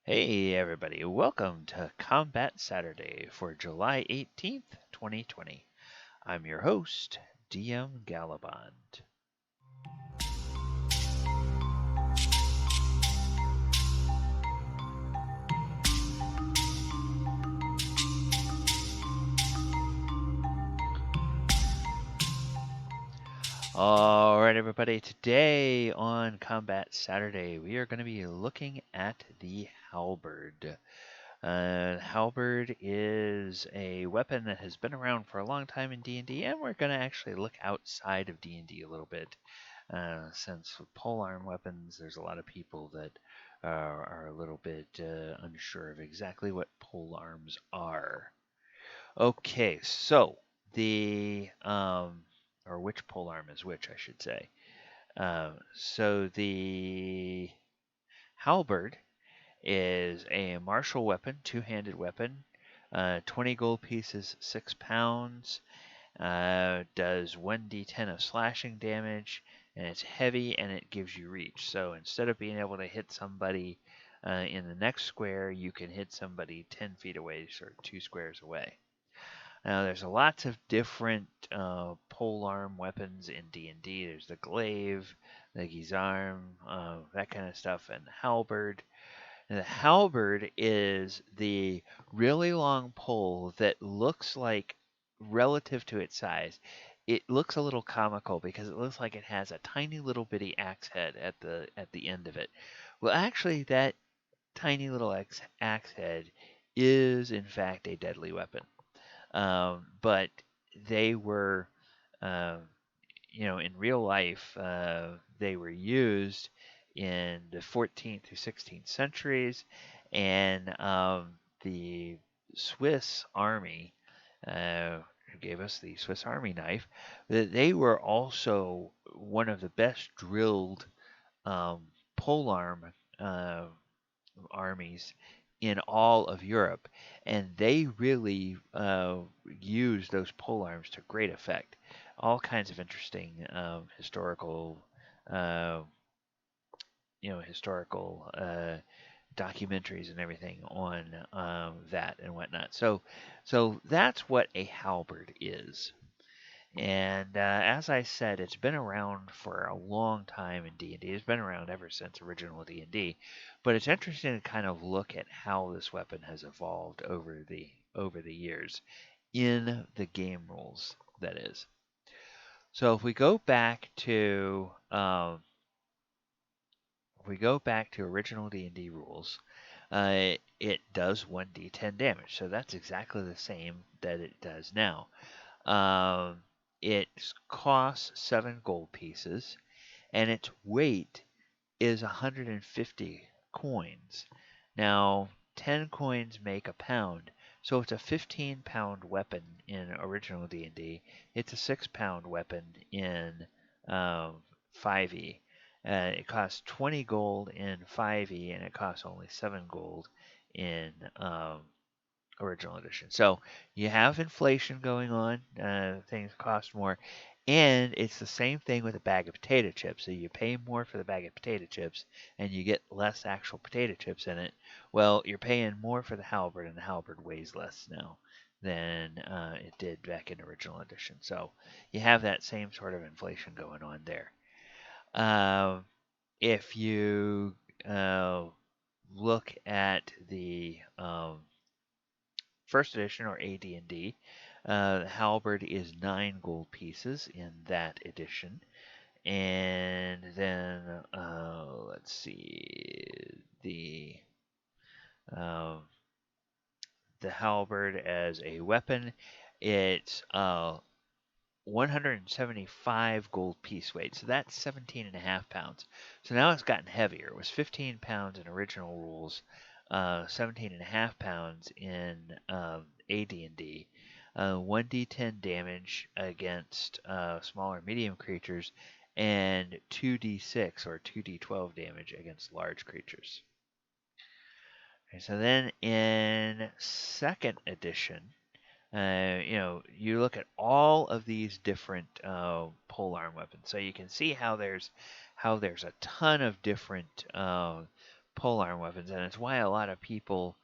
Hey everybody, welcome to Combat Saturday for July 18th, 2020. I'm your host, DM Gallibond. Alright everybody, today on Combat Saturday we are going to be looking at the Halberd. Halberd is a weapon that has been around for a long time in D&D, and we're going to actually look outside of D&D a little bit. Since with polearm weapons, there's a lot of people that are a little bit unsure of exactly what polearms are. Okay, so the or which polearm is which, I should say. So the halberd is a martial weapon, two-handed weapon, 20 gold pieces, 6 pounds. Does 1d10 of slashing damage, and it's heavy and it gives you reach. So instead of being able to hit somebody in the next square, you can hit somebody 10 feet away, or 2 squares away. Now there's lots of different polearm weapons in D&D. There's the glaive, the gizarm, that kind of stuff, and the halberd. And the halberd is the really long pole that looks like, relative to its size, it looks a little comical because it looks like it has a tiny little bitty axe head at the end of it. Well, actually, that tiny little axe head is in fact a deadly weapon. But they were, um, in real life, they were used in the 14th through 16th centuries, and the Swiss Army, who gave us the Swiss Army knife, they were also one of the best drilled polearm armies in all of Europe, and they really used those polearms to great effect. All kinds of interesting historical, uh, historical documentaries and everything on that and whatnot. So that's what a halberd is. And as I said, it's been around for a long time in D&D. It's been around ever since original D&D, but it's interesting to kind of look at how this weapon has evolved over the years in the game rules. That is. So if we go back to original D&D rules, it does 1d10 damage. So that's exactly the same that it does now. It costs 7 gold pieces, and its weight is 150 coins. Now, 10 coins make a pound, so it's a 15-pound weapon in original D&D. It's a 6-pound weapon in 5e. It costs 20 gold in 5e, and it costs only 7 gold in original edition. So you have inflation going on. Things cost more. And it's the same thing with a bag of potato chips. So you pay more for the bag of potato chips and you get less actual potato chips in it. Well, you're paying more for the halberd, and the halberd weighs less now than it did back in original edition. So you have that same sort of inflation going on there. If you look at the first edition, or AD&D, the halberd is 9 gold pieces in that edition. And then, let's see, um, the halberd as a weapon, it's 175 gold piece weight. So that's 17.5 pounds. So now it's gotten heavier. It was 15 pounds in original rules, 17.5 pounds in AD&D. 1d10 damage against smaller medium creatures, and 2d6 or 2d12 damage against large creatures. Okay, so then in second edition, you look at all of these different polearm weapons. So you can see how there's a ton of different polearm weapons, and it's why a lot of people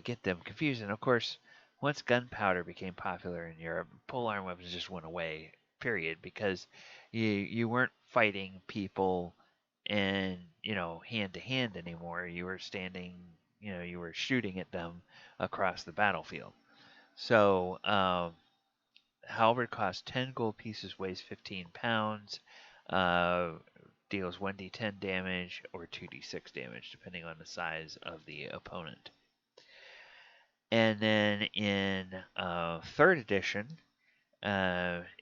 get them confused. And of course, once gunpowder became popular in Europe, polearm weapons just went away. Period, because you weren't fighting people and hand to hand anymore. You were standing, you were shooting at them across the battlefield. So Halberd costs 10 gold pieces, weighs 15 pounds, uh, deals 1d10 damage or 2d6 damage, depending on the size of the opponent. And then in 3rd edition,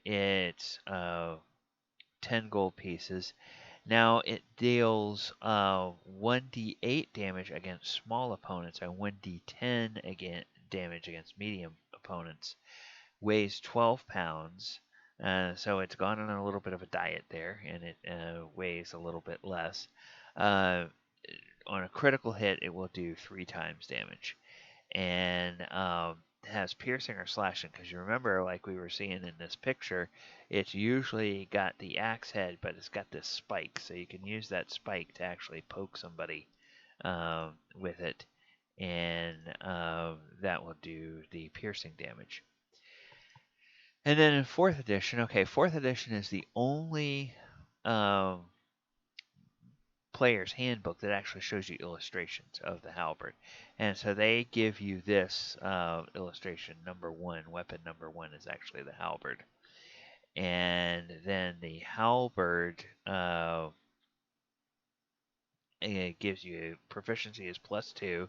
it's 10 gold pieces. Now it deals 1d8 damage against small opponents and 1d10 damage against medium opponents. Weighs 12 pounds, so it's gone on a little bit of a diet there, and it weighs a little bit less. On a critical hit, it will do 3 times damage, and has piercing or slashing. Because you remember, like we were seeing in this picture, it's usually got the axe head, but it's got this spike, so you can use that spike to actually poke somebody with it, and that will do the piercing damage. And then in 4th edition, 4th edition is the only player's handbook that actually shows you illustrations of the halberd. And so they give you this illustration, number 1, weapon number 1 is actually the halberd. And then the halberd it gives you proficiency is +2,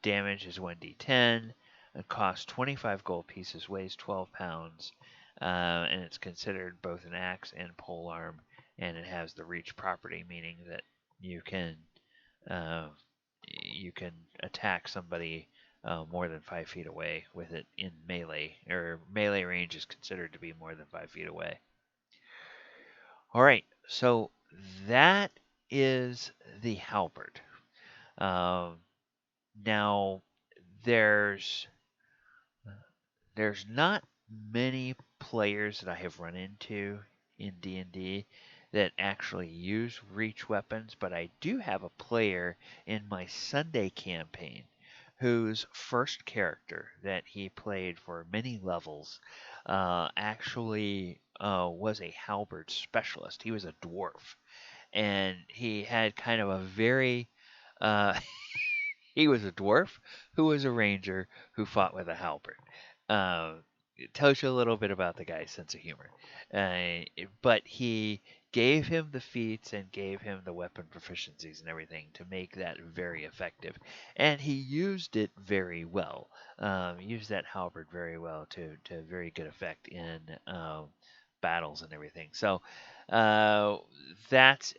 damage is 1d10. It costs 25 gold pieces, weighs 12 pounds, and it's considered both an axe and polearm, and it has the reach property, meaning that you can attack somebody more than 5 feet away with it in melee, or melee range is considered to be more than 5 feet away. All right, so that is the halberd. Now, there's not many players that I have run into in D&D that actually use reach weapons, but I do have a player in my Sunday campaign whose first character that he played for many levels actually was a halberd specialist. He was a dwarf, and he had kind of a very he was a dwarf who was a ranger who fought with a halberd. It tells you a little bit about the guy's sense of humor. But he gave him the feats and gave him the weapon proficiencies and everything to make that very effective. And he used it very well. Used that halberd very well to very good effect in battles and everything. So that's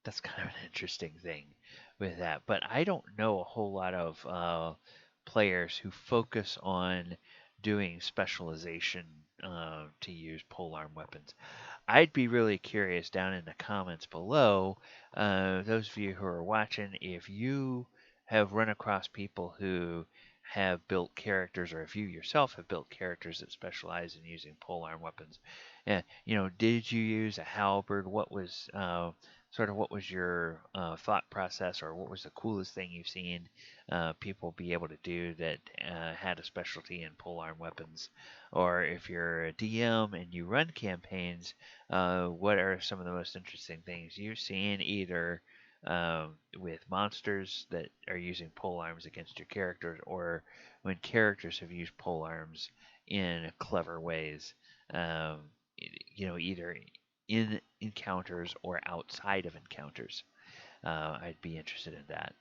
that's kind of an interesting thing with that. But I don't know a whole lot of players who focus on doing specialization to use polearm weapons. I'd be really curious down in the comments below, those of you who are watching, if you have run across people who have built characters, or if you yourself have built characters that specialize in using polearm weapons. Did you use a halberd? What was what was your thought process, or what was the coolest thing you've seen people be able to do that had a specialty in polearm weapons? Or if you're a DM and you run campaigns, what are some of the most interesting things you've seen, either with monsters that are using polearms against your characters, or when characters have used polearms in clever ways, either in encounters or outside of encounters. I'd be interested in that.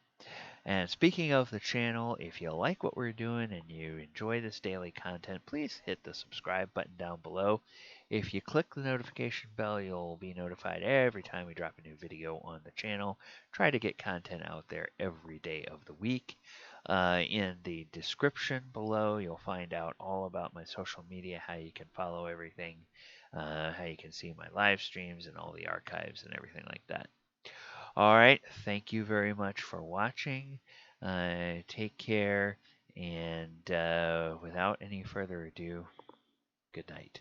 And speaking of the channel, if you like what we're doing and you enjoy this daily content, please hit the subscribe button down below. If you click the notification bell, you'll be notified every time we drop a new video on the channel. Try to get content out there every day of the week. In the description below, you'll find out all about my social media, how you can follow everything, how you can see my live streams and all the archives and everything like that. All right, thank you very much for watching. Take care, and without any further ado, good night.